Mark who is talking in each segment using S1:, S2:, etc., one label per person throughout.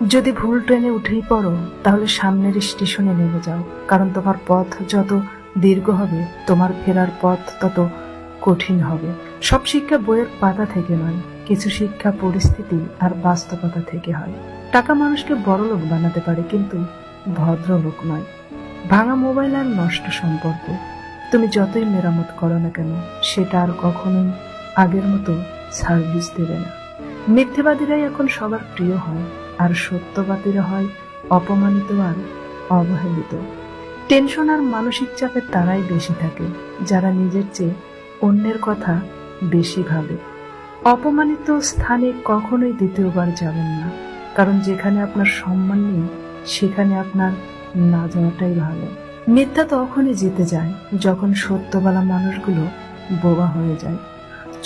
S1: যদি ভুল ট্রেনে উঠেই পড়ো তাহলে সামনের স্টেশনে নেমে যাও, কারণ তোমার পথ যত দীর্ঘ হবে তোমার ফেরার পথ তত কঠিন হবে। সব শিক্ষা বইয়ের পাতা থেকে নয়, কিছু শিক্ষা পরিস্থিতি আর বাস্তবতা থেকে হয়। টাকা মানুষকে বড়লোক বানাতে পারে, কিন্তু ভদ্রলোক নয়। ভাঙা মোবাইল আর নষ্ট সম্পর্ক তুমি যতই মেরামত করো না কেন, সেটা আর কখনোই আগের মতো সার্ভিস দেবে না। মিথ্যেবাদীরাই এখন সবার প্রিয় হয়, আর সত্যবাদীরা হয় অপমানিত আর অবহেলিত। টেনশন আর মানসিক চাপে তারাই বেশি থাকে যারা নিজের চেয়ে অন্যের কথা বেশি ভাবে। অপমানিত স্থানে কখনোই দ্বিতীয়বার যাবেন না, কারণ যেখানে আপনার সম্মান নেই সেখানে আপনার না যাওয়াটাই ভালো। মিথ্যা তখনই জিতে যায় যখন সত্য বলা মানুষগুলো বোবা হয়ে যায়।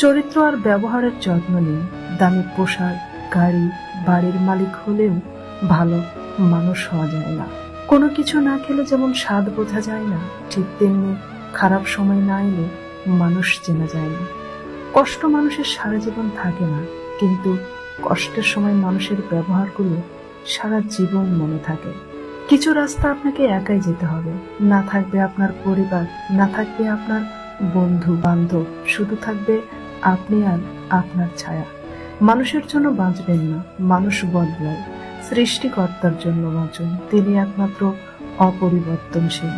S1: চরিত্র আর ব্যবহারের যত্ন নিন। দামি পোশাক, গাড়ি, বাড়ির মালিক হলেও ভালো মানুষ হওয়া যায় না। কোনো কিছু না খেলে যেমন স্বাদ বোঝা যায় না, ঠিক তেমনি খারাপ সময় না এলে মানুষ চেনা যায় না। কষ্ট মানুষের সারা জীবন থাকে না, কিন্তু কষ্টের সময় মানুষের ব্যবহারগুলো সারা জীবন মনে থাকে। কিছু রাস্তা আপনাকে একাই যেতে হবে, না থাকবে আপনার পরিবার, না থাকবে আপনার বন্ধু বান্ধব, শুধু থাকবে আপনি আর আপনার ছায়া। মানুষের জন্য বাঁচবেন না, মানুষ বদলায়। সৃষ্টিকর্তার জন্য বাঁচুন, তিনি একমাত্র অপরিবর্তনশীল।